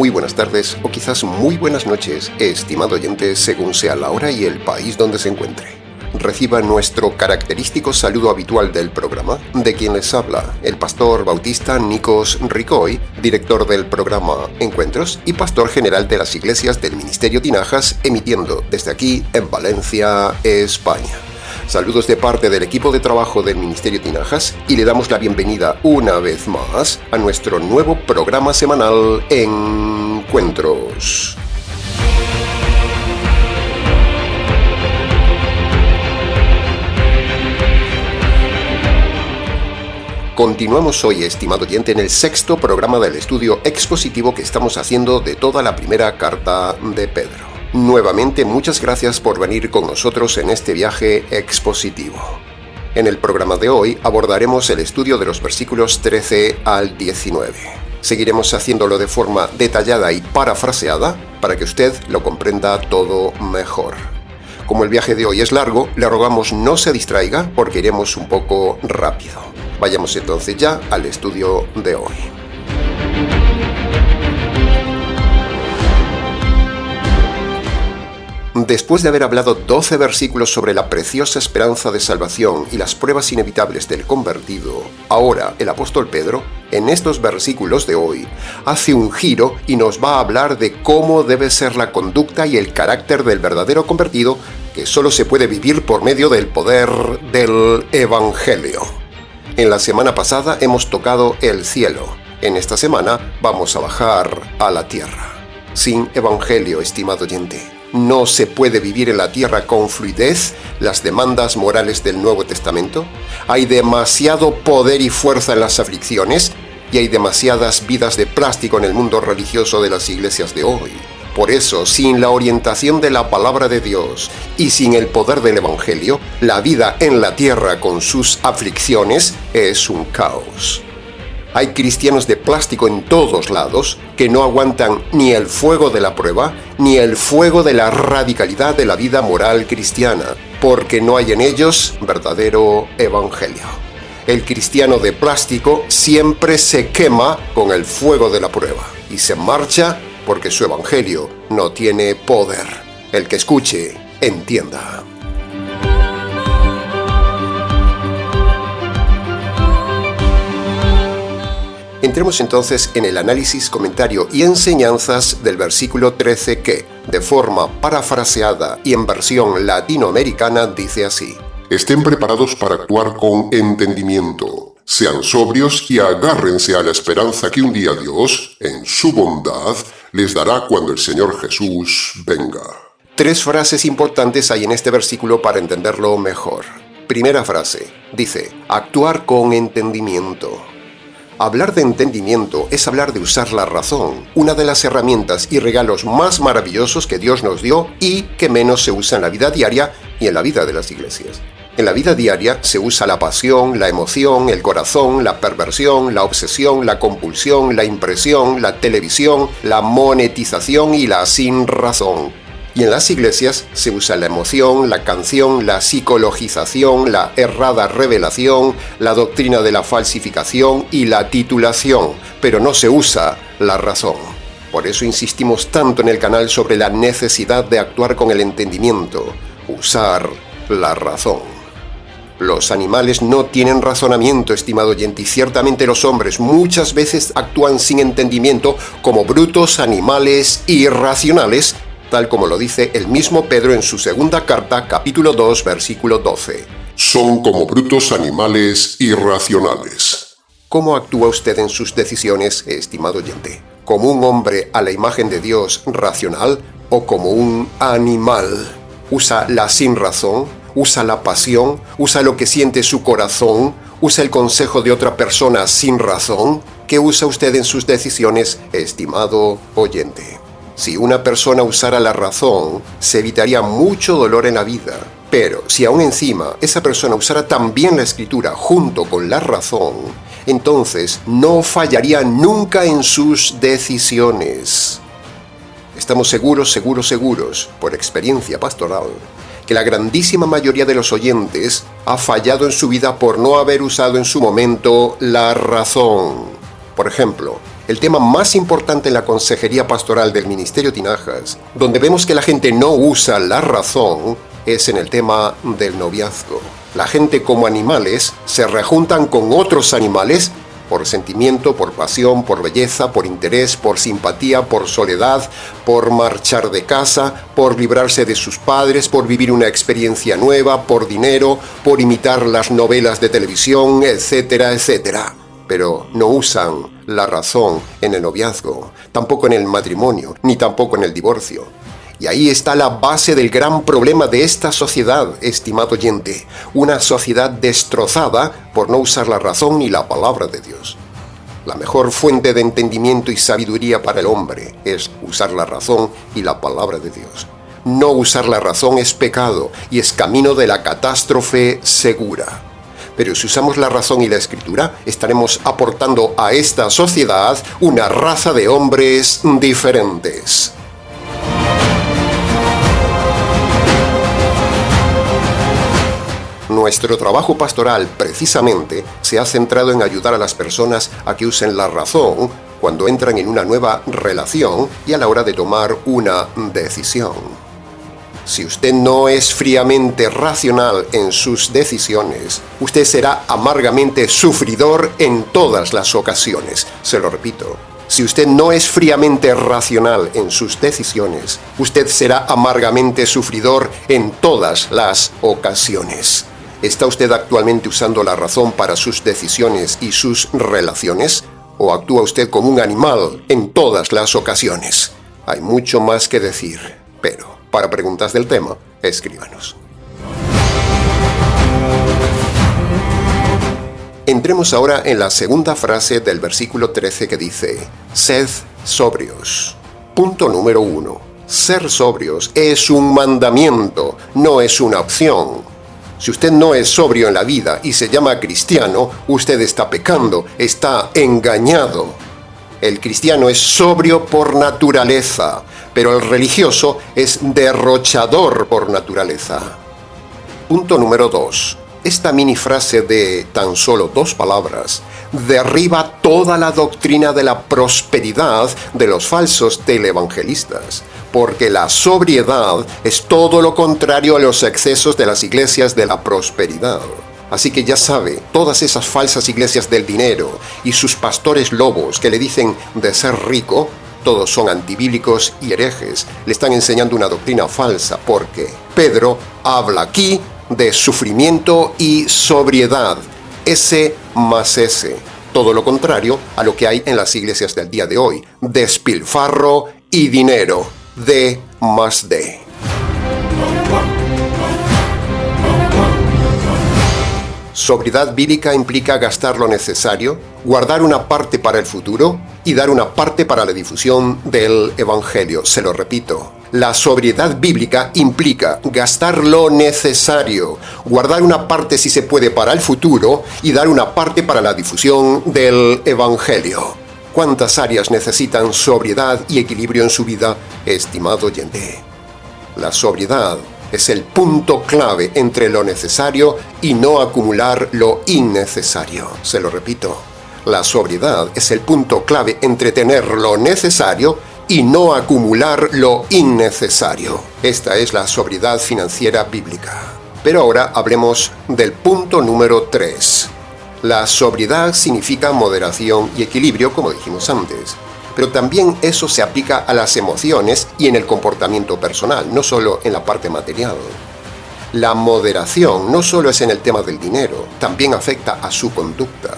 muy buenas tardes o quizás muy buenas noches, estimado oyente, según sea la hora y el país donde se encuentre. Reciba nuestro característico saludo habitual del programa, de quien les habla, el pastor bautista Nikos Ricoy, director del programa Encuentros y pastor general de las iglesias del Ministerio Tinajas, emitiendo desde aquí en Valencia, España. Saludos de parte del equipo de trabajo del Ministerio Tinajas y le damos la bienvenida una vez más a nuestro nuevo programa semanal Encuentros. Continuamos hoy, estimado oyente, en el sexto programa del estudio expositivo que estamos haciendo de toda la primera carta de Pedro. Nuevamente, muchas gracias por venir con nosotros en este viaje expositivo. En el programa de hoy abordaremos el estudio de los versículos 13 al 19. Seguiremos haciéndolo de forma detallada y parafraseada para que usted lo comprenda todo mejor. Como el viaje de hoy es largo, le rogamos no se distraiga porque iremos un poco rápido. Vayamos entonces ya al estudio de hoy. Después de haber hablado 12 versículos sobre la preciosa esperanza de salvación y las pruebas inevitables del convertido, ahora el apóstol Pedro, en estos versículos de hoy, hace un giro y nos va a hablar de cómo debe ser la conducta y el carácter del verdadero convertido, que solo se puede vivir por medio del poder del Evangelio. En la semana pasada hemos tocado el cielo. En esta semana vamos a bajar a la tierra. Sin Evangelio, estimado oyente, no se puede vivir en la tierra con fluidez las demandas morales del Nuevo Testamento. Hay demasiado poder y fuerza en las aflicciones y hay demasiadas vidas de plástico en el mundo religioso de las iglesias de hoy. Por eso, sin la orientación de la palabra de Dios y sin el poder del Evangelio, la vida en la tierra con sus aflicciones es un caos. Hay cristianos de plástico en todos lados que no aguantan ni el fuego de la prueba ni el fuego de la radicalidad de la vida moral cristiana, porque no hay en ellos verdadero Evangelio. El cristiano de plástico siempre se quema con el fuego de la prueba y se marcha porque su evangelio no tiene poder. El que escuche, entienda. Entremos entonces en el análisis, comentario y enseñanzas del versículo 13 que, de forma parafraseada y en versión latinoamericana, dice así: Estén preparados para actuar con entendimiento. Sean sobrios y agárrense a la esperanza que un día Dios, en su bondad, les dará cuando el Señor Jesús venga. 3 frases importantes hay en este versículo para entenderlo mejor. Primera frase, dice, actuar con entendimiento. Hablar de entendimiento es hablar de usar la razón, una de las herramientas y regalos más maravillosos que Dios nos dio y que menos se usa en la vida diaria y en la vida de las iglesias. En la vida diaria se usa la pasión, la emoción, el corazón, la perversión, la obsesión, la compulsión, la impresión, la televisión, la monetización y la sinrazón. Y en las iglesias se usa la emoción, la canción, la psicologización, la errada revelación, la doctrina de la falsificación y la titulación, pero no se usa la razón. Por eso insistimos tanto en el canal sobre la necesidad de actuar con el entendimiento, usar la razón. Los animales no tienen razonamiento, estimado oyente, y ciertamente los hombres muchas veces actúan sin entendimiento como brutos animales irracionales, tal como lo dice el mismo Pedro en su segunda carta, capítulo 2, versículo 12. Son como brutos animales irracionales. ¿Cómo actúa usted en sus decisiones, estimado oyente? ¿Como un hombre a la imagen de Dios racional o como un animal? ¿Usa la sinrazón? ¿Usa la pasión? ¿Usa lo que siente su corazón? ¿Usa el consejo de otra persona sin razón? ¿Qué usa usted en sus decisiones, estimado oyente? Si una persona usara la razón, se evitaría mucho dolor en la vida. Pero si aún encima esa persona usara también la escritura junto con la razón, entonces no fallaría nunca en sus decisiones. Estamos seguros, por experiencia pastoral, que la grandísima mayoría de los oyentes ha fallado en su vida por no haber usado en su momento la razón. Por ejemplo, el tema más importante en la consejería pastoral del Ministerio Tinajas, donde vemos que la gente no usa la razón, es en el tema del noviazgo. La gente como animales se rejuntan con otros animales por sentimiento, por pasión, por belleza, por interés, por simpatía, por soledad, por marchar de casa, por librarse de sus padres, por vivir una experiencia nueva, por dinero, por imitar las novelas de televisión, etcétera, etcétera. Pero no usan la razón en el noviazgo, tampoco en el matrimonio, ni tampoco en el divorcio. Y ahí está la base del gran problema de esta sociedad, estimado oyente. Una sociedad destrozada por no usar la razón ni la palabra de Dios. La mejor fuente de entendimiento y sabiduría para el hombre es usar la razón y la palabra de Dios. No usar la razón es pecado y es camino de la catástrofe segura. Pero si usamos la razón y la escritura, estaremos aportando a esta sociedad una raza de hombres diferentes. Nuestro trabajo pastoral, precisamente, se ha centrado en ayudar a las personas a que usen la razón cuando entran en una nueva relación y a la hora de tomar una decisión. Si usted no es fríamente racional en sus decisiones, usted será amargamente sufridor en todas las ocasiones. Se lo repito. Si usted no es fríamente racional en sus decisiones, usted será amargamente sufridor en todas las ocasiones. ¿Está usted actualmente usando la razón para sus decisiones y sus relaciones? ¿O actúa usted como un animal en todas las ocasiones? Hay mucho más que decir, pero para preguntas del tema, escríbanos. Entremos ahora en la segunda frase del versículo 13 que dice: sed sobrios. Punto número 1. Ser sobrios es un mandamiento, no es una opción. Si usted no es sobrio en la vida y se llama cristiano, usted está pecando, está engañado. El cristiano es sobrio por naturaleza, pero el religioso es derrochador por naturaleza. Punto número 2. Esta mini frase de tan solo 2 palabras derriba toda la doctrina de la prosperidad de los falsos televangelistas, porque la sobriedad es todo lo contrario a los excesos de las iglesias de la prosperidad. Así que ya sabe, todas esas falsas iglesias del dinero y sus pastores lobos que le dicen de ser rico, todos son antibíblicos y herejes. Le están enseñando una doctrina falsa, porque Pedro habla aquí de sufrimiento y sobriedad. S más S. Todo lo contrario a lo que hay en las iglesias del día de hoy. Despilfarro y dinero. D más D. Sobriedad bíblica implica gastar lo necesario, guardar una parte para el futuro y dar una parte para la difusión del Evangelio. Se lo repito. La sobriedad bíblica implica gastar lo necesario, guardar una parte si se puede para el futuro y dar una parte para la difusión del Evangelio. ¿Cuántas áreas necesitan sobriedad y equilibrio en su vida, estimado oyente? La sobriedad es el punto clave entre lo necesario y no acumular lo innecesario. Se lo repito. La sobriedad es el punto clave entre tener lo necesario y no acumular lo innecesario. Esta es la sobriedad financiera bíblica. Pero ahora hablemos del punto número 3. La sobriedad significa moderación y equilibrio, como dijimos antes. Pero también eso se aplica a las emociones y en el comportamiento personal, no solo en la parte material. La moderación no solo es en el tema del dinero, también afecta a su conducta.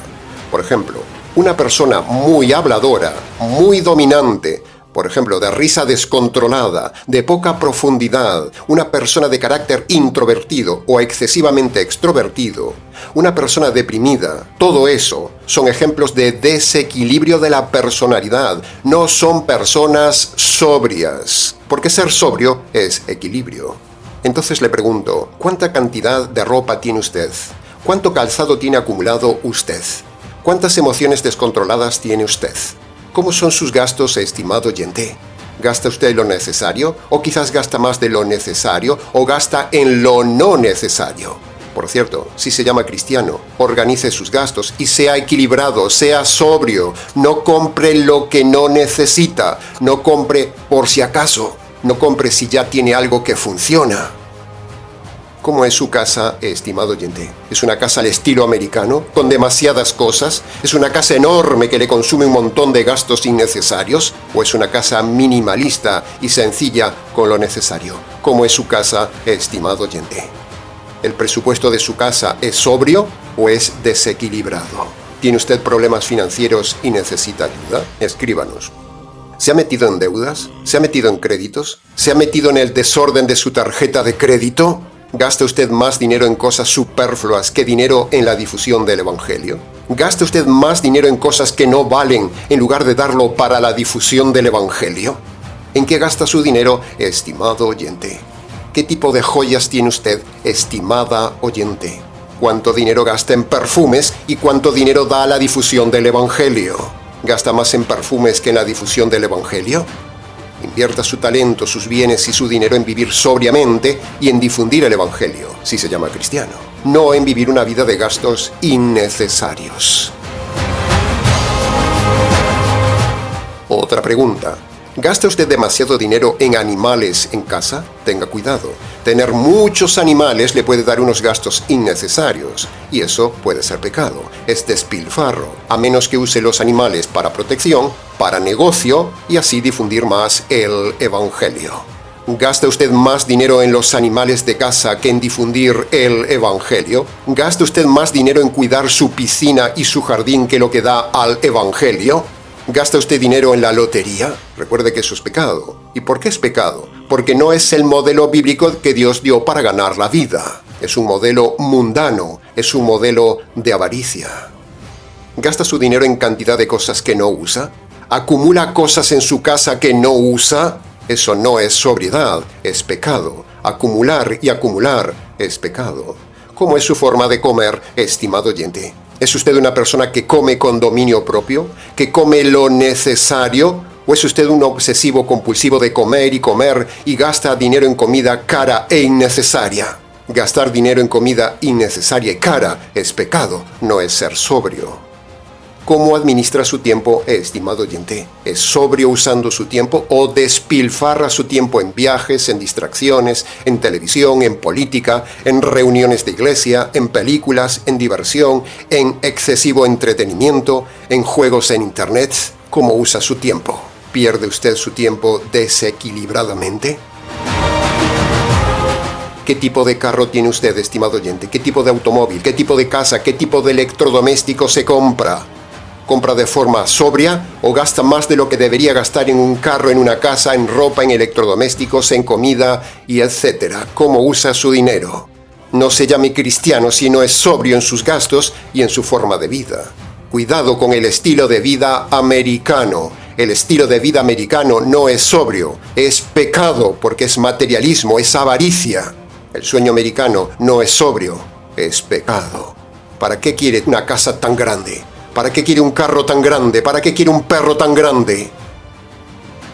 Por ejemplo, una persona muy habladora, muy dominante, por ejemplo, de risa descontrolada, de poca profundidad, una persona de carácter introvertido o excesivamente extrovertido, una persona deprimida, todo eso son ejemplos de desequilibrio de la personalidad, no son personas sobrias, porque ser sobrio es equilibrio. Entonces le pregunto, ¿cuánta cantidad de ropa tiene usted? ¿Cuánto calzado tiene acumulado usted? ¿Cuántas emociones descontroladas tiene usted? ¿Cómo son sus gastos, estimado oyente? ¿Gasta usted lo necesario? ¿O quizás gasta más de lo necesario? ¿O gasta en lo no necesario? Por cierto, si se llama cristiano, organice sus gastos y sea equilibrado, sea sobrio. No compre lo que no necesita. No compre por si acaso. No compre si ya tiene algo que funciona. ¿Cómo es su casa, estimado oyente? ¿Es una casa al estilo americano, con demasiadas cosas? ¿Es una casa enorme que le consume un montón de gastos innecesarios? ¿O es una casa minimalista y sencilla con lo necesario? ¿Cómo es su casa, estimado oyente? ¿El presupuesto de su casa es sobrio o es desequilibrado? ¿Tiene usted problemas financieros y necesita ayuda? Escríbanos. ¿Se ha metido en deudas? ¿Se ha metido en créditos? ¿Se ha metido en el desorden de su tarjeta de crédito? ¿Gasta usted más dinero en cosas superfluas que dinero en la difusión del Evangelio? ¿Gasta usted más dinero en cosas que no valen en lugar de darlo para la difusión del Evangelio? ¿En qué gasta su dinero, estimado oyente? ¿Qué tipo de joyas tiene usted, estimada oyente? ¿Cuánto dinero gasta en perfumes y cuánto dinero da a la difusión del Evangelio? ¿Gasta más en perfumes que en la difusión del Evangelio? Invierta su talento, sus bienes y su dinero en vivir sobriamente y en difundir el Evangelio, si se llama cristiano, no en vivir una vida de gastos innecesarios. Otra pregunta. ¿Gasta usted demasiado dinero en animales en casa? Tenga cuidado. Tener muchos animales le puede dar unos gastos innecesarios, y eso puede ser pecado. Es despilfarro, a menos que use los animales para protección, para negocio, y así difundir más el Evangelio. ¿Gasta usted más dinero en los animales de casa que en difundir el Evangelio? ¿Gasta usted más dinero en cuidar su piscina y su jardín que lo que da al Evangelio? ¿Gasta usted dinero en la lotería? Recuerde que eso es pecado. ¿Y por qué es pecado? Porque no es el modelo bíblico que Dios dio para ganar la vida. Es un modelo mundano, es un modelo de avaricia. ¿Gasta su dinero en cantidad de cosas que no usa? ¿Acumula cosas en su casa que no usa? Eso no es sobriedad, es pecado. Acumular y acumular es pecado. ¿Cómo es su forma de comer, estimado oyente? ¿Es usted una persona que come con dominio propio? ¿Que come lo necesario? ¿O es usted un obsesivo compulsivo de comer y gasta dinero en comida cara e innecesaria? Gastar dinero en comida innecesaria y cara es pecado, no es ser sobrio. ¿Cómo administra su tiempo, estimado oyente? ¿Es sobrio usando su tiempo o despilfarra su tiempo en viajes, en distracciones, en televisión, en política, en reuniones de iglesia, en películas, en diversión, en excesivo entretenimiento, en juegos en internet? ¿Cómo usa su tiempo? ¿Pierde usted su tiempo desequilibradamente? ¿Qué tipo de carro tiene usted, estimado oyente? ¿Qué tipo de automóvil? ¿Qué tipo de casa? ¿Qué tipo de electrodoméstico se compra? ¿Compra de forma sobria o gasta más de lo que debería gastar en un carro, en una casa, en ropa, en electrodomésticos, en comida y etcétera? ¿Cómo usa su dinero? No se llame cristiano si no es sobrio en sus gastos y en su forma de vida. Cuidado con el estilo de vida americano. El estilo de vida americano no es sobrio, es pecado porque es materialismo, es avaricia. El sueño americano no es sobrio, es pecado. ¿Para qué quiere una casa tan grande? ¿Para qué quiere un carro tan grande? ¿Para qué quiere un perro tan grande?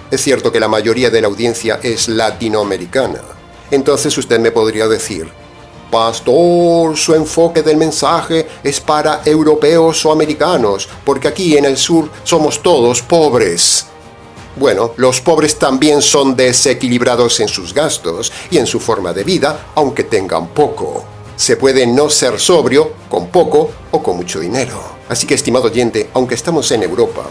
Es cierto que la mayoría de la audiencia es latinoamericana. Entonces usted me podría decir, pastor, su enfoque del mensaje es para europeos o americanos, porque aquí en el sur somos todos pobres. Bueno, los pobres también son desequilibrados en sus gastos y en su forma de vida, aunque tengan poco. Se puede no ser sobrio con poco o con mucho dinero. Así que, estimado oyente, aunque estamos en Europa,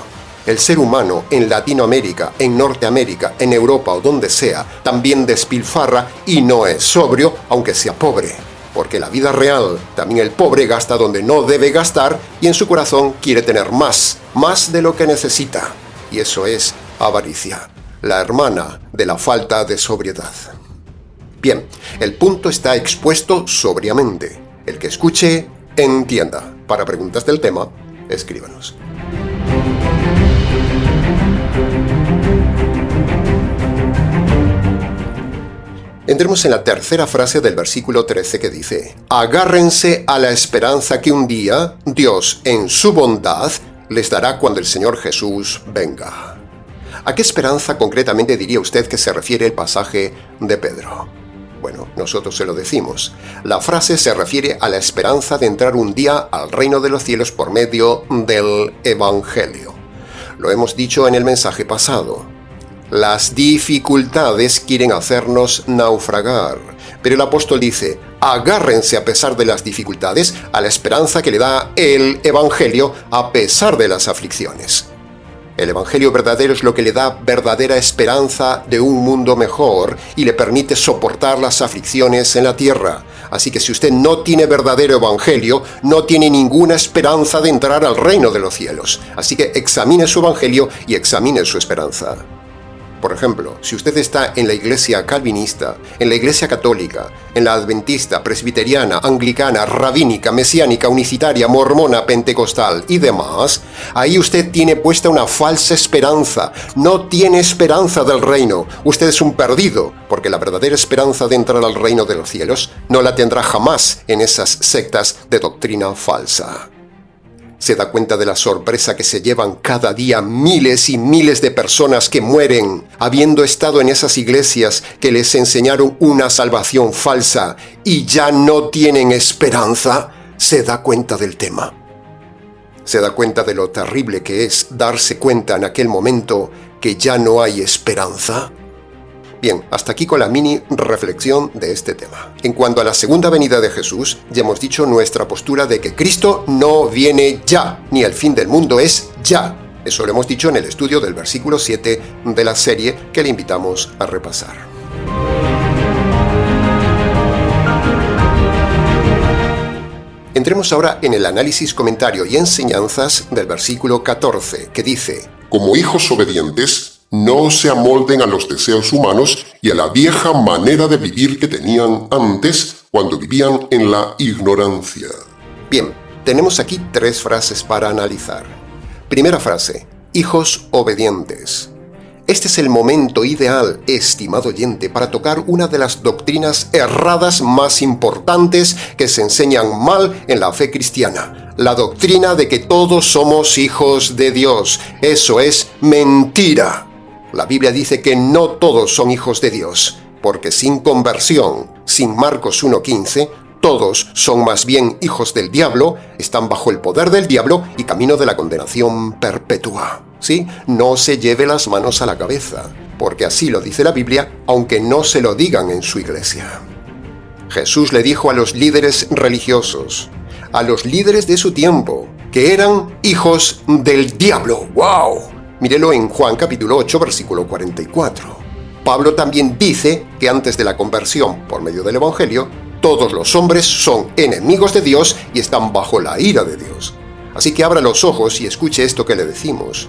el ser humano en Latinoamérica, en Norteamérica, en Europa o donde sea, también despilfarra y no es sobrio, aunque sea pobre. Porque en la vida real, también el pobre gasta donde no debe gastar y en su corazón quiere tener más de lo que necesita. Y eso es avaricia, la hermana de la falta de sobriedad. Bien, el punto está expuesto sobriamente. El que escuche, entienda. Para preguntas del tema, escríbanos. Entremos en la tercera frase del versículo 13 que dice: agárrense a la esperanza que un día Dios, en su bondad, les dará cuando el Señor Jesús venga. ¿A qué esperanza concretamente diría usted que se refiere el pasaje de Pedro? Bueno, nosotros se lo decimos. La frase se refiere a la esperanza de entrar un día al reino de los cielos por medio del Evangelio. Lo hemos dicho en el mensaje pasado. Las dificultades quieren hacernos naufragar, pero el apóstol dice, agárrense a pesar de las dificultades a la esperanza que le da el Evangelio a pesar de las aflicciones. El Evangelio verdadero es lo que le da verdadera esperanza de un mundo mejor y le permite soportar las aflicciones en la tierra. Así que si usted no tiene verdadero Evangelio, no tiene ninguna esperanza de entrar al reino de los cielos. Así que examine su Evangelio y examine su esperanza. Por ejemplo, si usted está en la iglesia calvinista, en la iglesia católica, en la adventista, presbiteriana, anglicana, rabínica, mesiánica, unicitaria, mormona, pentecostal y demás, ahí usted tiene puesta una falsa esperanza. No tiene esperanza del reino. Usted es un perdido, porque la verdadera esperanza de entrar al reino de los cielos no la tendrá jamás en esas sectas de doctrina falsa. Se da cuenta de la sorpresa que se llevan cada día miles y miles de personas que mueren, habiendo estado en esas iglesias que les enseñaron una salvación falsa y ya no tienen esperanza. Se da cuenta del tema. Se da cuenta de lo terrible que es darse cuenta en aquel momento que ya no hay esperanza. Bien, hasta aquí con la mini reflexión de este tema. En cuanto a la segunda venida de Jesús, ya hemos dicho nuestra postura de que Cristo no viene ya, ni el fin del mundo es ya. Eso lo hemos dicho en el estudio del versículo 7 de la serie que le invitamos a repasar. Entremos ahora en el análisis, comentario y enseñanzas del versículo 14, que dice: Como hijos obedientes, no se amolden a los deseos humanos y a la vieja manera de vivir que tenían antes cuando vivían en la ignorancia. Bien, tenemos aquí 3 frases para analizar. Primera frase, hijos obedientes. Este es el momento ideal, estimado oyente, para tocar una de las doctrinas erradas más importantes que se enseñan mal en la fe cristiana. La doctrina de que todos somos hijos de Dios. Eso es mentira. La Biblia dice que no todos son hijos de Dios, porque sin conversión, sin Marcos 1:15, todos son más bien hijos del diablo, están bajo el poder del diablo y camino de la condenación perpetua. ¿Sí? No se lleve las manos a la cabeza, porque así lo dice la Biblia, aunque no se lo digan en su iglesia. Jesús le dijo a los líderes religiosos, a los líderes de su tiempo, que eran hijos del diablo. ¡Wow! Mírelo en Juan capítulo 8, versículo 44. Pablo también dice que antes de la conversión por medio del Evangelio, todos los hombres son enemigos de Dios y están bajo la ira de Dios. Así que abra los ojos y escuche esto que le decimos.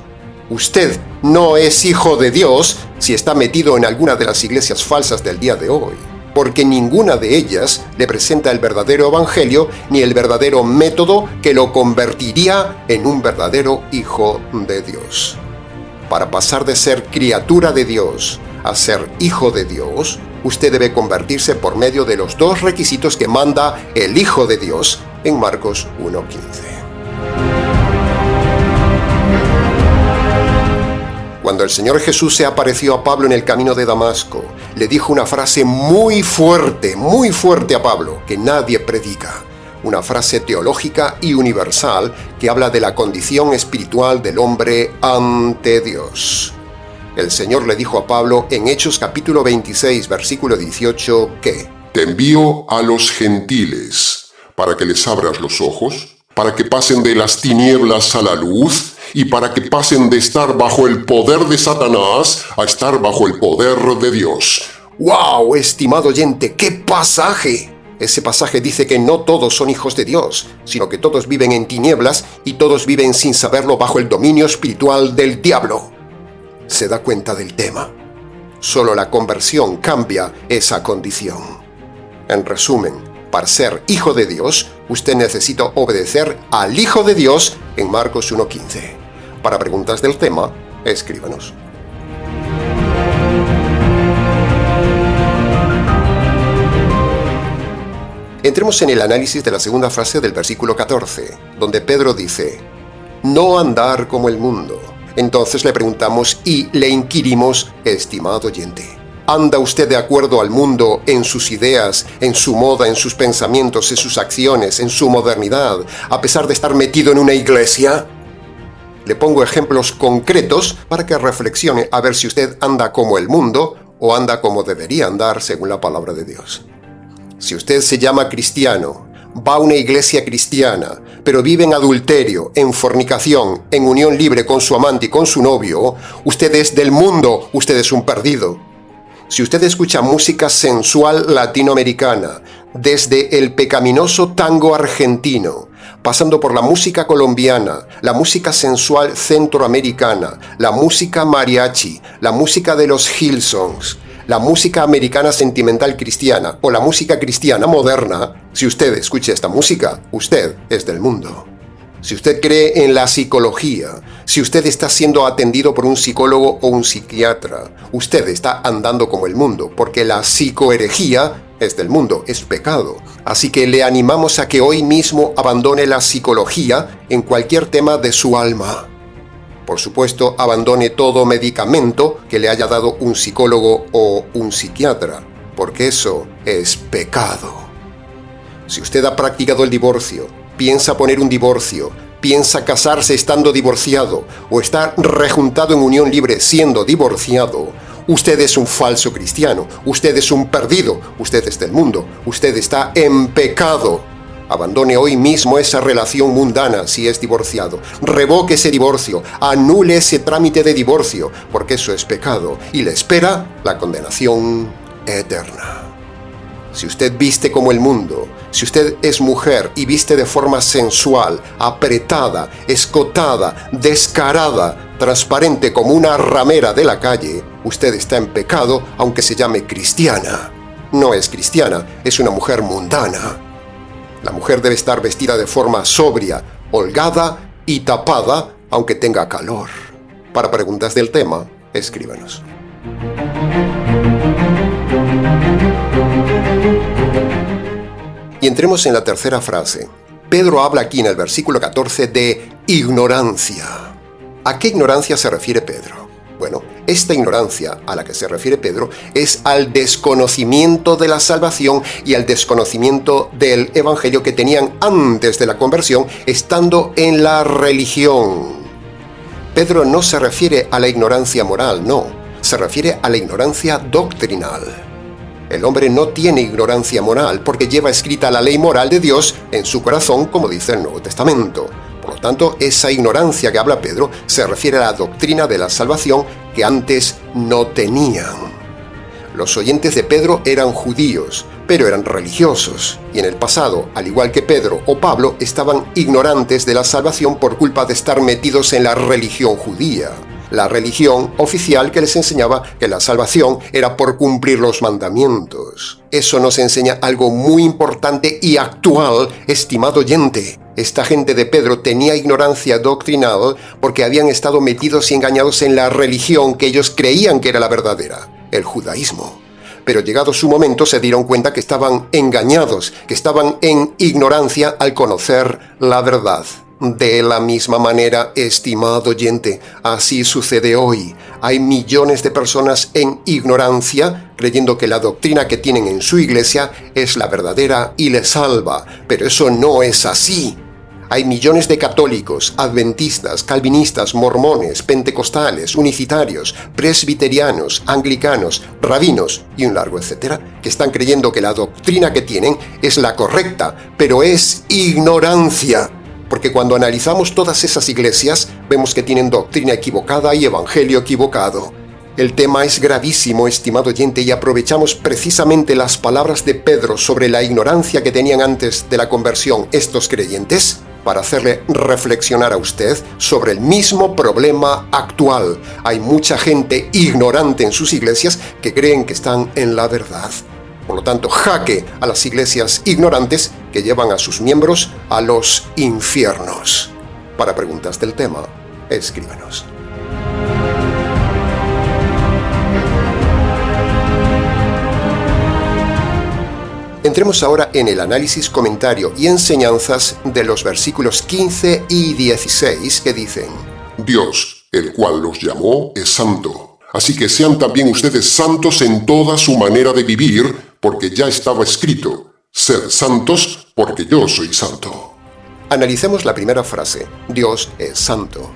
Usted no es hijo de Dios si está metido en alguna de las iglesias falsas del día de hoy, porque ninguna de ellas le presenta el verdadero evangelio ni el verdadero método que lo convertiría en un verdadero hijo de Dios. Para pasar de ser criatura de Dios a ser hijo de Dios, usted debe convertirse por medio de los 2 requisitos que manda el Hijo de Dios en Marcos 1:15. Cuando el Señor Jesús se apareció a Pablo en el camino de Damasco, le dijo una frase muy fuerte a Pablo, que nadie predica. Una frase teológica y universal que habla de la condición espiritual del hombre ante Dios. El Señor le dijo a Pablo en Hechos capítulo 26, versículo 18, que Te envío a los gentiles para que les abras los ojos, para que pasen de las tinieblas a la luz y para que pasen de estar bajo el poder de Satanás a estar bajo el poder de Dios. ¡Wow, estimado oyente! ¡Qué pasaje! Ese pasaje dice que no todos son hijos de Dios, sino que todos viven en tinieblas y todos viven sin saberlo bajo el dominio espiritual del diablo. ¿Se da cuenta del tema? Solo la conversión cambia esa condición. En resumen, para ser hijo de Dios, usted necesita obedecer al Hijo de Dios en Marcos 1:15. Para preguntas del tema, escríbanos. Entremos en el análisis de la segunda frase del versículo 14, donde Pedro dice, no andar como el mundo. Entonces le preguntamos y le inquirimos, estimado oyente, ¿Anda usted de acuerdo al mundo en sus ideas, en su moda, en sus pensamientos, en sus acciones, en su modernidad, a pesar de estar metido en una iglesia? Le pongo ejemplos concretos para que reflexione a ver si usted anda como el mundo o anda como debería andar según la palabra de Dios. Si usted se llama cristiano, va a una iglesia cristiana, pero vive en adulterio, en fornicación, en unión libre con su amante y con su novio, usted es del mundo, usted es un perdido. Si usted escucha música sensual latinoamericana, desde el pecaminoso tango argentino, pasando por la música colombiana, la música sensual centroamericana, la música mariachi, la música de los Hillsongs, la música americana sentimental cristiana o la música cristiana moderna, si usted escucha esta música, usted es del mundo. Si usted cree en la psicología, si usted está siendo atendido por un psicólogo o un psiquiatra, usted está andando como el mundo, porque la psicoherejía es del mundo, es pecado. Así que le animamos a que hoy mismo abandone la psicología en cualquier tema de su alma. Por supuesto, abandone todo medicamento que le haya dado un psicólogo o un psiquiatra, porque eso es pecado. Si usted ha practicado el divorcio, piensa poner un divorcio, piensa casarse estando divorciado o estar rejuntado en unión libre siendo divorciado, usted es un falso cristiano, usted es un perdido, usted es del mundo, usted está en pecado. Abandone hoy mismo esa relación mundana si es divorciado. Revoque ese divorcio, anule ese trámite de divorcio, porque eso es pecado y le espera la condenación eterna. Si usted viste como el mundo, si usted es mujer y viste de forma sensual, apretada, escotada, descarada, transparente como una ramera de la calle, usted está en pecado aunque se llame cristiana. No es cristiana, es una mujer mundana. La mujer debe estar vestida de forma sobria, holgada y tapada aunque tenga calor. Para preguntas del tema, escríbanos. Y entremos en la tercera frase. Pedro habla aquí en el versículo 14 de ignorancia. ¿A qué ignorancia se refiere Pedro? Bueno, esta ignorancia a la que se refiere Pedro es al desconocimiento de la salvación y al desconocimiento del evangelio que tenían antes de la conversión, estando en la religión. Pedro no se refiere a la ignorancia moral, no, se refiere a la ignorancia doctrinal. El hombre no tiene ignorancia moral porque lleva escrita la ley moral de Dios en su corazón, como dice el Nuevo Testamento. Por lo tanto, esa ignorancia que habla Pedro se refiere a la doctrina de la salvación que antes no tenían. Los oyentes de Pedro eran judíos, pero eran religiosos, y en el pasado, al igual que Pedro o Pablo, estaban ignorantes de la salvación por culpa de estar metidos en la religión judía. La religión oficial que les enseñaba que la salvación era por cumplir los mandamientos. Eso nos enseña algo muy importante y actual, estimado oyente. Esta gente de Pedro tenía ignorancia doctrinal porque habían estado metidos y engañados en la religión que ellos creían que era la verdadera, el judaísmo. Pero llegado su momento se dieron cuenta que estaban engañados, que estaban en ignorancia al conocer la verdad. De la misma manera, estimado oyente, así sucede hoy. Hay millones de personas en ignorancia, creyendo que la doctrina que tienen en su iglesia es la verdadera y les salva, pero eso no es así. Hay millones de católicos, adventistas, calvinistas, mormones, pentecostales, unicitarios, presbiterianos, anglicanos, rabinos y un largo etcétera, que están creyendo que la doctrina que tienen es la correcta, pero es ignorancia. Porque cuando analizamos todas esas iglesias, vemos que tienen doctrina equivocada y evangelio equivocado. El tema es gravísimo, estimado oyente, y aprovechamos precisamente las palabras de Pedro sobre la ignorancia que tenían antes de la conversión estos creyentes para hacerle reflexionar a usted sobre el mismo problema actual. Hay mucha gente ignorante en sus iglesias que creen que están en la verdad. Por lo tanto, jaque a las iglesias ignorantes que llevan a sus miembros a los infiernos. Para preguntas del tema, escríbanos. Entremos ahora en el análisis, comentario y enseñanzas de los versículos 15 y 16 que dicen: Dios, el cual los llamó, es santo. Así que sean también ustedes santos en toda su manera de vivir, porque ya estaba escrito, sed santos porque yo soy santo. Analicemos la primera frase, Dios es santo.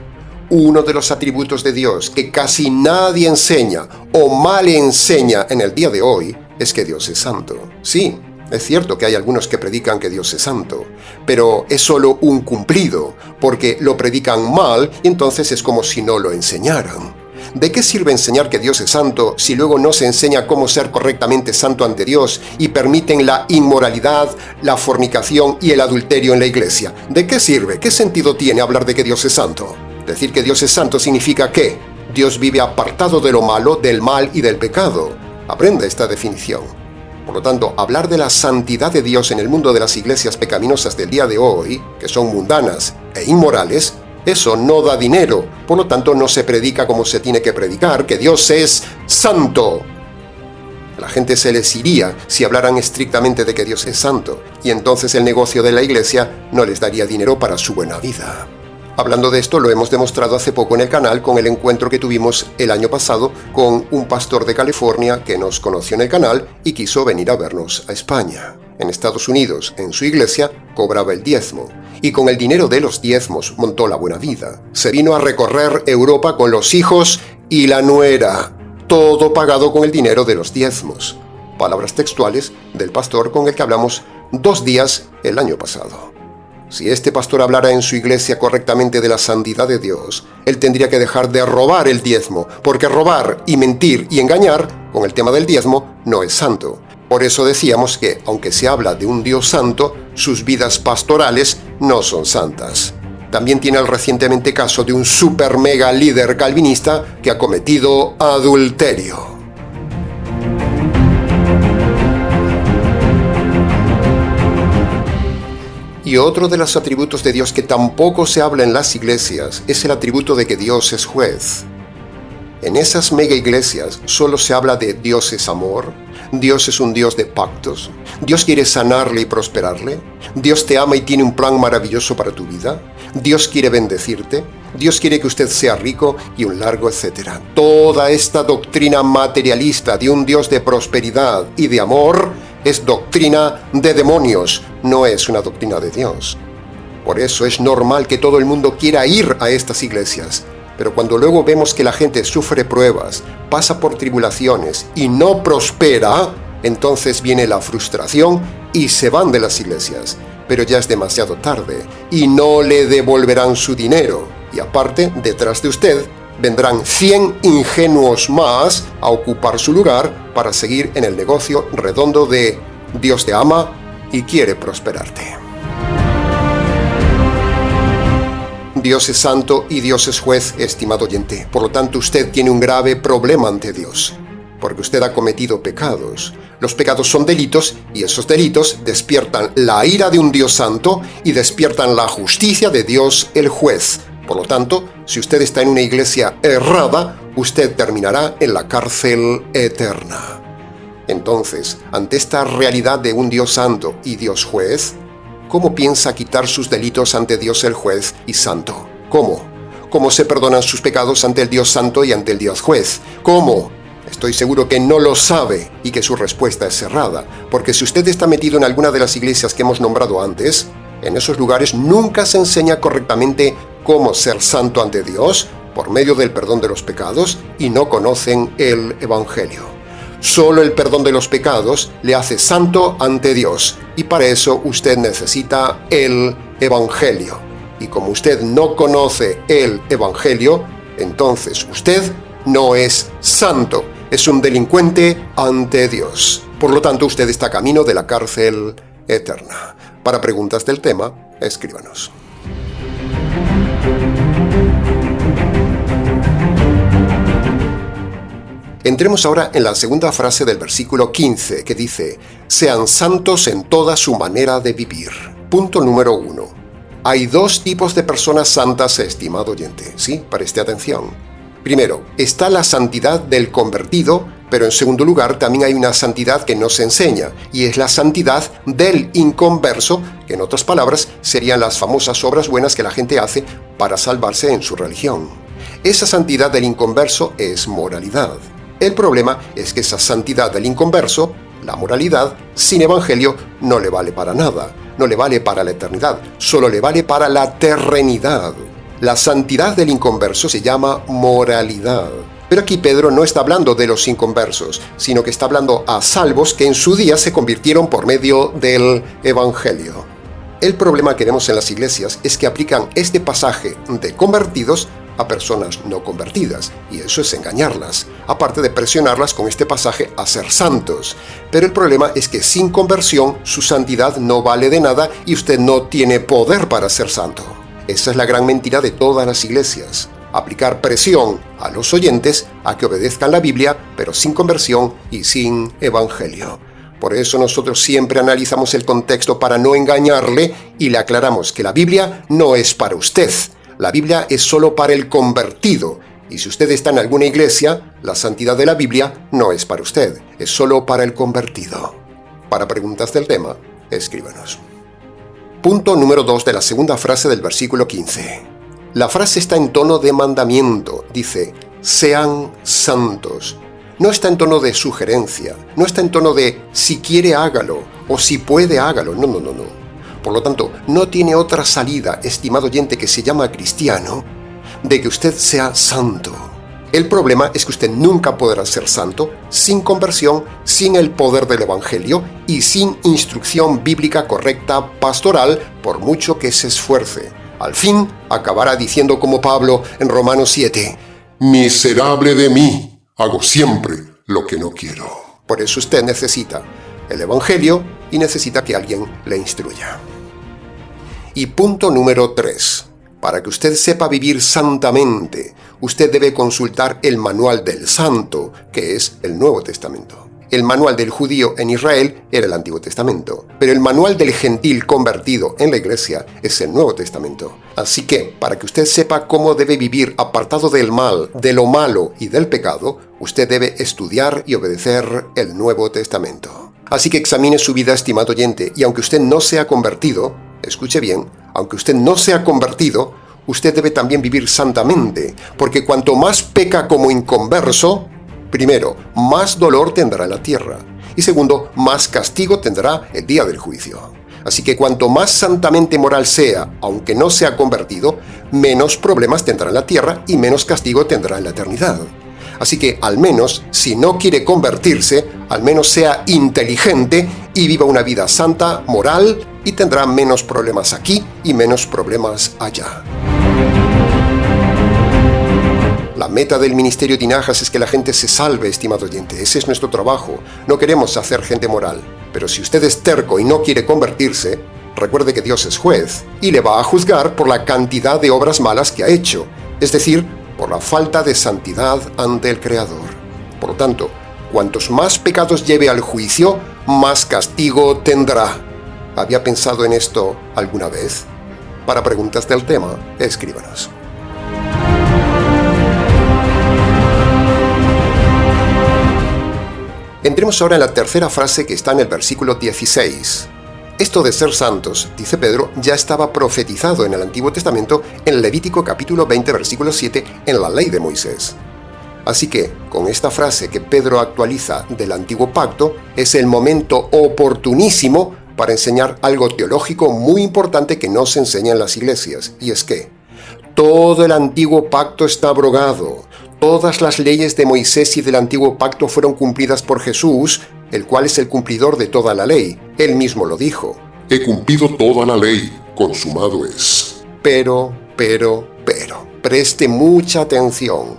Uno de los atributos de Dios que casi nadie enseña o mal enseña en el día de hoy es que Dios es santo. Sí, es cierto que hay algunos que predican que Dios es santo, pero es solo un cumplido, porque lo predican mal y entonces es como si no lo enseñaran. ¿De qué sirve enseñar que Dios es santo si luego no se enseña cómo ser correctamente santo ante Dios y permiten la inmoralidad, la fornicación y el adulterio en la iglesia? ¿De qué sirve? ¿Qué sentido tiene hablar de que Dios es santo? Decir que Dios es santo significa que Dios vive apartado de lo malo, del mal y del pecado. Aprenda esta definición. Por lo tanto, hablar de la santidad de Dios en el mundo de las iglesias pecaminosas del día de hoy, que son mundanas e inmorales, eso no da dinero. Por lo tanto, no se predica como se tiene que predicar, que Dios es santo. A la gente se les iría si hablaran estrictamente de que Dios es santo, y entonces el negocio de la iglesia no les daría dinero para su buena vida. Hablando de esto, lo hemos demostrado hace poco en el canal con el encuentro que tuvimos el año pasado con un pastor de California que nos conoció en el canal y quiso venir a vernos a España. En Estados Unidos, en su iglesia, cobraba el diezmo, y con el dinero de los diezmos montó la buena vida. Se vino a recorrer Europa con los hijos y la nuera, todo pagado con el dinero de los diezmos. Palabras textuales del pastor con el que hablamos 2 días el año pasado. Si este pastor hablara en su iglesia correctamente de la santidad de Dios, él tendría que dejar de robar el diezmo, porque robar y mentir y engañar, con el tema del diezmo, no es santo. Por eso decíamos que, aunque se habla de un Dios santo, sus vidas pastorales no son santas. También tiene el recientemente caso de un super mega líder calvinista que ha cometido adulterio. Y otro de los atributos de Dios que tampoco se habla en las iglesias es el atributo de que Dios es juez. En esas mega iglesias solo se habla de Dios es amor, Dios es un Dios de pactos, Dios quiere sanarle y prosperarle, Dios te ama y tiene un plan maravilloso para tu vida, Dios quiere bendecirte, Dios quiere que usted sea rico y un largo etcétera. Toda esta doctrina materialista de un Dios de prosperidad y de amor es doctrina de demonios, no es una doctrina de Dios. Por eso es normal que todo el mundo quiera ir a estas iglesias. Pero cuando luego vemos que la gente sufre pruebas, pasa por tribulaciones y no prospera, entonces viene la frustración y se van de las iglesias. Pero ya es demasiado tarde y no le devolverán su dinero. Y aparte, detrás de usted, vendrán 100 ingenuos más a ocupar su lugar para seguir en el negocio redondo de Dios te ama y quiere prosperarte. Dios es santo y Dios es juez, estimado oyente. Por lo tanto, usted tiene un grave problema ante Dios, porque usted ha cometido pecados. Los pecados son delitos y esos delitos despiertan la ira de un Dios santo y despiertan la justicia de Dios el juez. Por lo tanto, si usted está en una iglesia errada, usted terminará en la cárcel eterna. Entonces, ante esta realidad de un Dios santo y Dios juez, ¿cómo piensa quitar sus delitos ante Dios el juez y santo? ¿Cómo? ¿Cómo se perdonan sus pecados ante el Dios santo y ante el Dios juez? ¿Cómo? Estoy seguro que no lo sabe y que su respuesta es cerrada, porque si usted está metido en alguna de las iglesias que hemos nombrado antes, en esos lugares nunca se enseña correctamente cómo ser santo ante Dios por medio del perdón de los pecados y no conocen el Evangelio. Solo el perdón de los pecados le hace santo ante Dios y para eso usted necesita el Evangelio. Y como usted no conoce el Evangelio, entonces usted no es santo, es un delincuente ante Dios. Por lo tanto, usted está camino de la cárcel eterna. Para preguntas del tema, escríbanos. Entremos ahora en la segunda frase del versículo 15, que dice, sean santos en toda su manera de vivir. Punto número 1. Hay 2 tipos de personas santas, estimado oyente. Sí, preste atención. Primero, está la santidad del convertido, pero en segundo lugar también hay una santidad que no se enseña, y es la santidad del inconverso, que en otras palabras serían las famosas obras buenas que la gente hace para salvarse en su religión. Esa santidad del inconverso es moralidad. El problema es que esa santidad del inconverso, la moralidad, sin evangelio no le vale para nada, no le vale para la eternidad, solo le vale para la terrenidad. La santidad del inconverso se llama moralidad. Pero aquí Pedro no está hablando de los inconversos, sino que está hablando a salvos que en su día se convirtieron por medio del evangelio. El problema que vemos en las iglesias es que aplican este pasaje de convertidos a personas no convertidas, y eso es engañarlas, aparte de presionarlas con este pasaje a ser santos. Pero el problema es que sin conversión su santidad no vale de nada y usted no tiene poder para ser santo. Esa es la gran mentira de todas las iglesias. Aplicar presión a los oyentes a que obedezcan la Biblia, pero sin conversión y sin evangelio. Por eso nosotros siempre analizamos el contexto para no engañarle y le aclaramos que la Biblia no es para usted. La Biblia es solo para el convertido. Y si usted está en alguna iglesia, la santidad de la Biblia no es para usted, es solo para el convertido. Para preguntas del tema, escríbanos. Punto número 2 de la segunda frase del versículo 15. La frase está en tono de mandamiento. Dice, sean santos. No está en tono de sugerencia, no está en tono de si quiere hágalo o si puede hágalo. No. Por lo tanto, no tiene otra salida, estimado oyente que se llama cristiano, de que usted sea santo. El problema es que usted nunca podrá ser santo sin conversión, sin el poder del evangelio y sin instrucción bíblica correcta pastoral, por mucho que se esfuerce. Al fin, acabará diciendo como Pablo en Romanos 7, miserable de mí. Hago siempre lo que no quiero. Por eso usted necesita el evangelio y necesita que alguien le instruya. Y punto número 3. Para que usted sepa vivir santamente, usted debe consultar el manual del santo, que es el Nuevo Testamento. El manual del judío en Israel era el Antiguo Testamento, pero el manual del gentil convertido en la iglesia es el Nuevo Testamento. Así que, para que usted sepa cómo debe vivir apartado del mal, de lo malo y del pecado, usted debe estudiar y obedecer el Nuevo Testamento. Así que examine su vida, estimado oyente, y aunque usted no sea convertido, escuche bien, aunque usted no sea convertido, usted debe también vivir santamente, porque cuanto más peca como inconverso, primero, más dolor tendrá en la tierra, y segundo, más castigo tendrá el día del juicio. Así que cuanto más santamente moral sea, aunque no sea convertido, menos problemas tendrá en la tierra y menos castigo tendrá en la eternidad. Así que al menos, si no quiere convertirse, al menos sea inteligente y viva una vida santa, moral, y tendrá menos problemas aquí y menos problemas allá. La meta del Ministerio Tinajas es que la gente se salve, estimado oyente. Ese es nuestro trabajo. No queremos hacer gente moral. Pero si usted es terco y no quiere convertirse, recuerde que Dios es juez y le va a juzgar por la cantidad de obras malas que ha hecho, es decir, por la falta de santidad ante el Creador. Por lo tanto, cuantos más pecados lleve al juicio, más castigo tendrá. ¿Había pensado en esto alguna vez? Para preguntas del tema, escríbanos. Entremos ahora en la tercera frase que está en el versículo 16. Esto de ser santos, dice Pedro, ya estaba profetizado en el Antiguo Testamento en Levítico capítulo 20, versículo 7, en la ley de Moisés. Así que, con esta frase que Pedro actualiza del Antiguo Pacto, es el momento oportunísimo para enseñar algo teológico muy importante que no se enseña en las iglesias, y es que todo el Antiguo Pacto está abrogado. Todas las leyes de Moisés y del Antiguo Pacto fueron cumplidas por Jesús, el cual es el cumplidor de toda la ley. Él mismo lo dijo. He cumplido toda la ley, consumado es. Pero, preste mucha atención.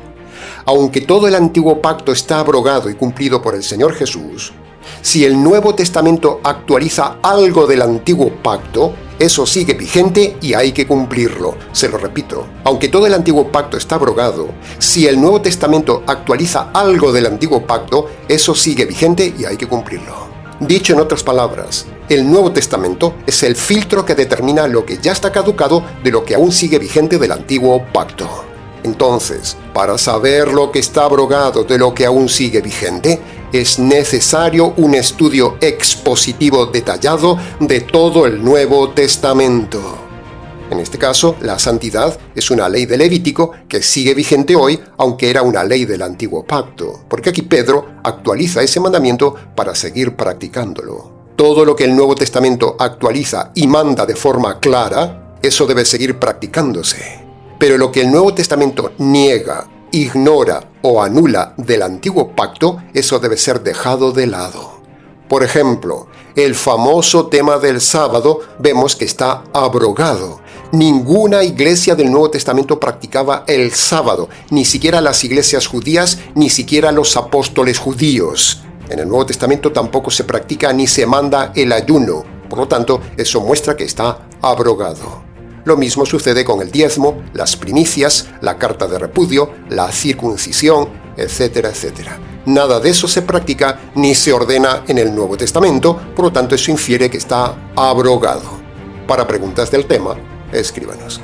Aunque todo el Antiguo Pacto está abrogado y cumplido por el Señor Jesús, si el Nuevo Testamento actualiza algo del Antiguo Pacto, eso sigue vigente y hay que cumplirlo. Se lo repito, aunque todo el Antiguo Pacto está abrogado, si el Nuevo Testamento actualiza algo del Antiguo Pacto, eso sigue vigente y hay que cumplirlo. Dicho en otras palabras, el Nuevo Testamento es el filtro que determina lo que ya está caducado de lo que aún sigue vigente del Antiguo Pacto. Entonces, para saber lo que está abrogado de lo que aún sigue vigente, es necesario un estudio expositivo detallado de todo el Nuevo Testamento. En este caso, la santidad es una ley de Levítico que sigue vigente hoy, aunque era una ley del Antiguo Pacto, porque aquí Pedro actualiza ese mandamiento para seguir practicándolo. Todo lo que el Nuevo Testamento actualiza y manda de forma clara, eso debe seguir practicándose. Pero lo que el Nuevo Testamento niega, ignora o anula del Antiguo Pacto, eso debe ser dejado de lado. Por ejemplo, el famoso tema del sábado vemos que está abrogado. Ninguna iglesia del Nuevo Testamento practicaba el sábado, ni siquiera las iglesias judías, ni siquiera los apóstoles judíos. En el Nuevo Testamento tampoco se practica ni se manda el ayuno. Por lo tanto, eso muestra que está abrogado. Lo mismo sucede con el diezmo, las primicias, la carta de repudio, la circuncisión, etcétera, etcétera. Nada de eso se practica ni se ordena en el Nuevo Testamento, por lo tanto eso infiere que está abrogado. Para preguntas del tema, escríbanos.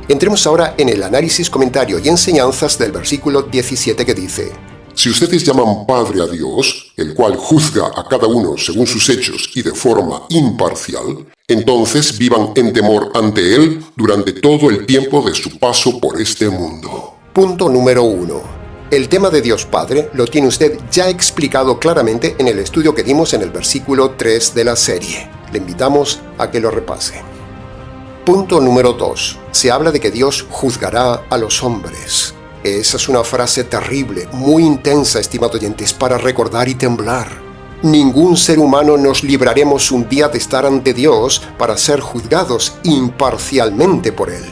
Entremos ahora en el análisis, comentario y enseñanzas del versículo 17 que dice: Si ustedes llaman Padre a Dios, el cual juzga a cada uno según sus hechos y de forma imparcial, entonces vivan en temor ante Él durante todo el tiempo de su paso por este mundo. Punto número 1. El tema de Dios Padre lo tiene usted ya explicado claramente en el estudio que dimos en el versículo 3 de la serie. Le invitamos a que lo repase. Punto número 2. Se habla de que Dios juzgará a los hombres. Esa es una frase terrible, muy intensa, estimados oyentes, para recordar y temblar. Ningún ser humano nos libraremos un día de estar ante Dios para ser juzgados imparcialmente por Él.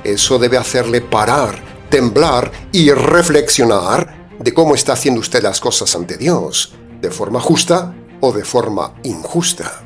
Eso debe hacerle parar, temblar y reflexionar de cómo está haciendo usted las cosas ante Dios, de forma justa o de forma injusta.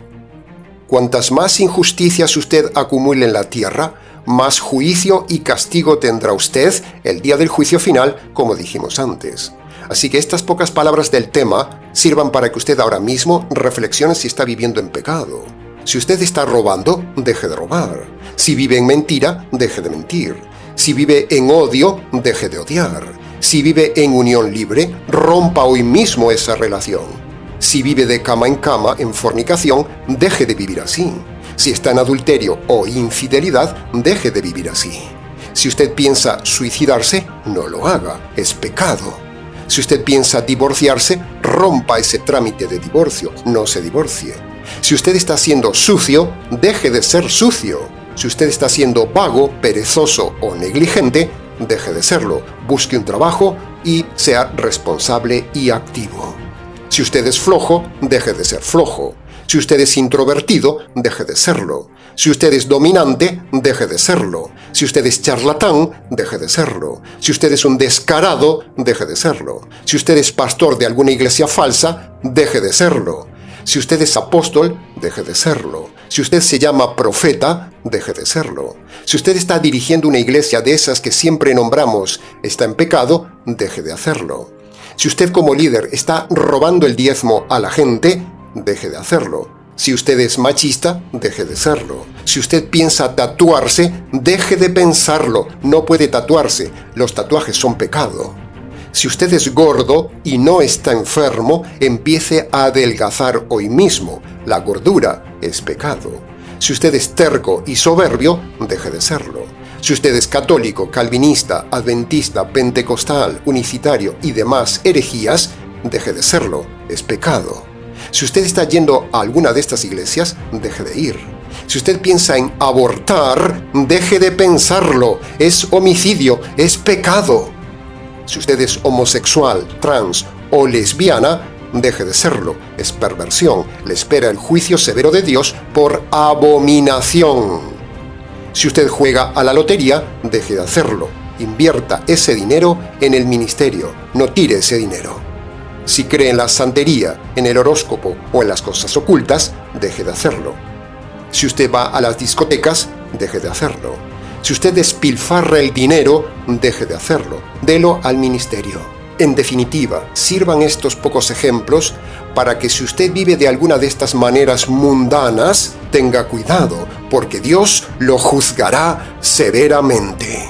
Cuantas más injusticias usted acumule en la tierra, más juicio y castigo tendrá usted el día del juicio final, como dijimos antes. Así que estas pocas palabras del tema sirvan para que usted ahora mismo reflexione si está viviendo en pecado. Si usted está robando, deje de robar. Si vive en mentira, deje de mentir. Si vive en odio, deje de odiar. Si vive en unión libre, rompa hoy mismo esa relación. Si vive de cama en cama, en fornicación, deje de vivir así. Si está en adulterio o infidelidad, deje de vivir así. Si usted piensa suicidarse, no lo haga, es pecado. Si usted piensa divorciarse, rompa ese trámite de divorcio, no se divorcie. Si usted está siendo sucio, deje de ser sucio. Si usted está siendo vago, perezoso o negligente, deje de serlo, busque un trabajo y sea responsable y activo. Si usted es flojo, deje de ser flojo. Si usted es introvertido, deje de serlo. Si usted es dominante, deje de serlo. Si usted es charlatán, deje de serlo. Si usted es un descarado, deje de serlo. Si usted es pastor de alguna iglesia falsa, deje de serlo. Si usted es apóstol, deje de serlo. Si usted se llama profeta, deje de serlo. Si usted está dirigiendo una iglesia de esas que siempre nombramos, está en pecado, deje de hacerlo. Si usted como líder está robando el diezmo a la gente, deje de hacerlo. Si usted es machista, deje de serlo. Si usted piensa tatuarse, deje de pensarlo. No puede tatuarse. Los tatuajes son pecado. Si usted es gordo y no está enfermo, empiece a adelgazar hoy mismo. La gordura es pecado. Si usted es terco y soberbio, deje de serlo. Si usted es católico, calvinista, adventista, pentecostal, unicitario y demás herejías, deje de serlo. Es pecado. Si usted está yendo a alguna de estas iglesias, deje de ir. Si usted piensa en abortar, deje de pensarlo. Es homicidio, es pecado. Si usted es homosexual, trans o lesbiana, deje de serlo. Es perversión. Le espera el juicio severo de Dios por abominación. Si usted juega a la lotería, deje de hacerlo. Invierta ese dinero en el ministerio. No tire ese dinero. Si cree en la santería, en el horóscopo o en las cosas ocultas, deje de hacerlo. Si usted va a las discotecas, deje de hacerlo. Si usted despilfarra el dinero, deje de hacerlo. Delo al ministerio. En definitiva, sirvan estos pocos ejemplos para que si usted vive de alguna de estas maneras mundanas, tenga cuidado, porque Dios lo juzgará severamente.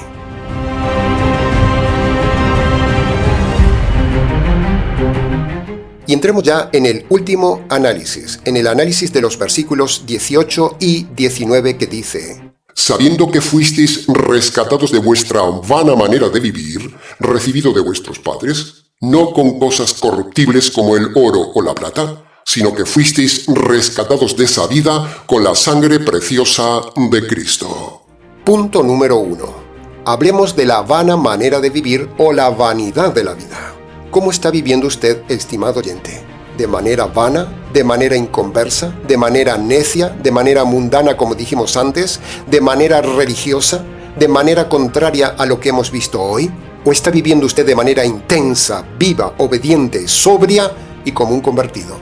Y entremos ya en el último análisis, en el análisis de los versículos 18 y 19 que dice: sabiendo que fuisteis rescatados de vuestra vana manera de vivir, recibido de vuestros padres, no con cosas corruptibles como el oro o la plata, sino que fuisteis rescatados de esa vida con la sangre preciosa de Cristo. Punto número 1. Hablemos de la vana manera de vivir o la vanidad de la vida. ¿Cómo está viviendo usted, estimado oyente? ¿De manera vana? ¿De manera inconversa? ¿De manera necia? ¿De manera mundana, como dijimos antes? ¿De manera religiosa? ¿De manera contraria a lo que hemos visto hoy? ¿O está viviendo usted de manera intensa, viva, obediente, sobria y como un convertido?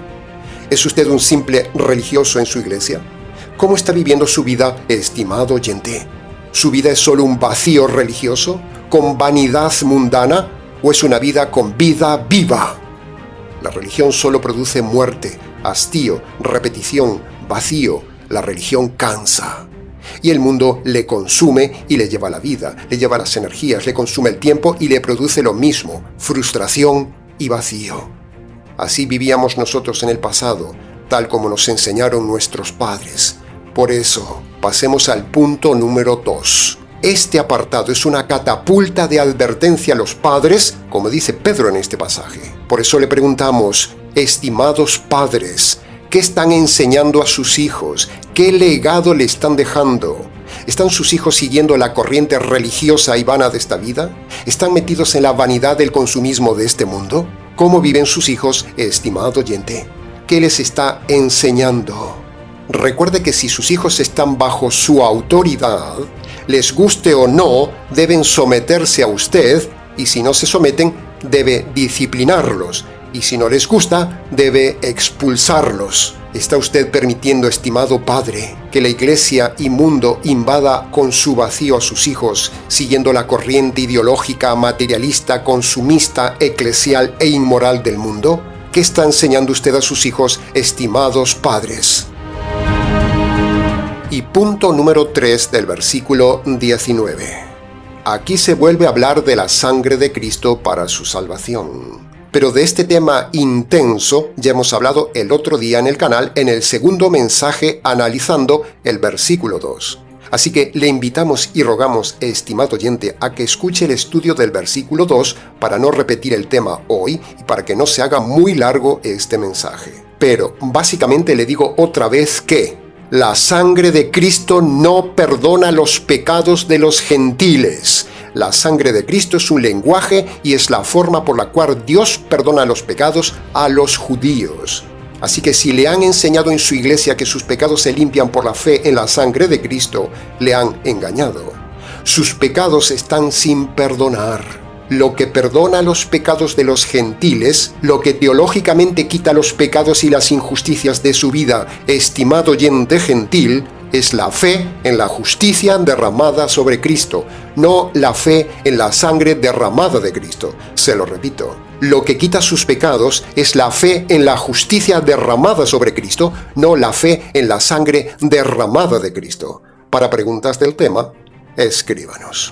¿Es usted un simple religioso en su iglesia? ¿Cómo está viviendo su vida, estimado oyente? ¿Su vida es solo un vacío religioso, con vanidad mundana, o es una vida con vida viva? La religión solo produce muerte, hastío, repetición, vacío. La religión cansa. Y el mundo le consume y le lleva la vida, le lleva las energías, le consume el tiempo y le produce lo mismo, frustración y vacío. Así vivíamos nosotros en el pasado, tal como nos enseñaron nuestros padres. Por eso, pasemos al punto número 2. Este apartado es una catapulta de advertencia a los padres, como dice Pedro en este pasaje. Por eso le preguntamos: estimados padres, ¿qué están enseñando a sus hijos? ¿Qué legado le están dejando? ¿Están sus hijos siguiendo la corriente religiosa y vana de esta vida? ¿Están metidos en la vanidad del consumismo de este mundo? ¿Cómo viven sus hijos, estimado oyente? ¿Qué les está enseñando? Recuerde que si sus hijos están bajo su autoridad, les guste o no, deben someterse a usted, y si no se someten, debe disciplinarlos, y si no les gusta, debe expulsarlos. ¿Está usted permitiendo, estimado padre, que la iglesia y mundo invada con su vacío a sus hijos, siguiendo la corriente ideológica, materialista, consumista, eclesial e inmoral del mundo? ¿Qué está enseñando usted a sus hijos, estimados padres? Y punto número 3 del versículo 19. Aquí se vuelve a hablar de la sangre de Cristo para su salvación. Pero de este tema intenso ya hemos hablado el otro día en el canal en el segundo mensaje analizando el versículo 2. Así que le invitamos y rogamos, estimado oyente, a que escuche el estudio del versículo 2 para no repetir el tema hoy y para que no se haga muy largo este mensaje. Pero básicamente le digo otra vez que la sangre de Cristo no perdona los pecados de los gentiles. La sangre de Cristo es un lenguaje y es la forma por la cual Dios perdona los pecados a los judíos. Así que si le han enseñado en su iglesia que sus pecados se limpian por la fe en la sangre de Cristo, le han engañado. Sus pecados están sin perdonar. Lo que perdona los pecados de los gentiles, lo que teológicamente quita los pecados y las injusticias de su vida, estimado oyente gentil, es la fe en la justicia derramada sobre Cristo, no la fe en la sangre derramada de Cristo. Se lo repito, lo que quita sus pecados es la fe en la justicia derramada sobre Cristo, no la fe en la sangre derramada de Cristo. Para preguntas del tema, escríbanos.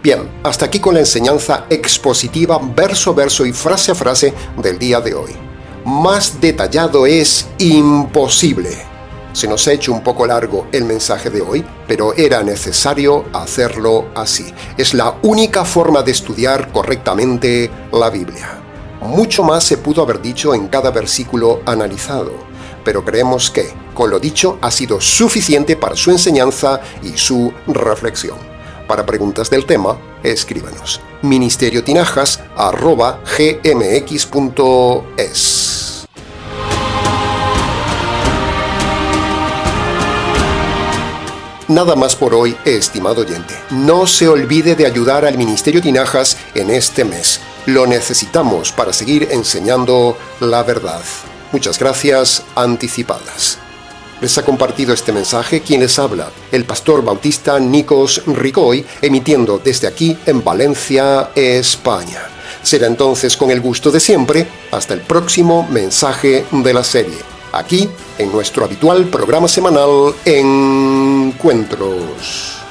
Bien, hasta aquí con la enseñanza expositiva verso a verso y frase a frase del día de hoy. Más detallado es imposible. Se nos ha hecho un poco largo el mensaje de hoy, pero era necesario hacerlo así. Es la única forma de estudiar correctamente la Biblia. Mucho más se pudo haber dicho en cada versículo analizado, pero creemos que, con lo dicho, ha sido suficiente para su enseñanza y su reflexión. Para preguntas del tema, escríbanos. ministeriotinajas@gmx.es. Nada más por hoy, estimado oyente. No se olvide de ayudar al Ministerio Tinajas en este mes. Lo necesitamos para seguir enseñando la verdad. Muchas gracias anticipadas. Les ha compartido este mensaje quien les habla, el pastor bautista Nikos Ricoy, emitiendo desde aquí en Valencia, España. Será entonces con el gusto de siempre, hasta el próximo mensaje de la serie, aquí en nuestro habitual programa semanal Encuentros.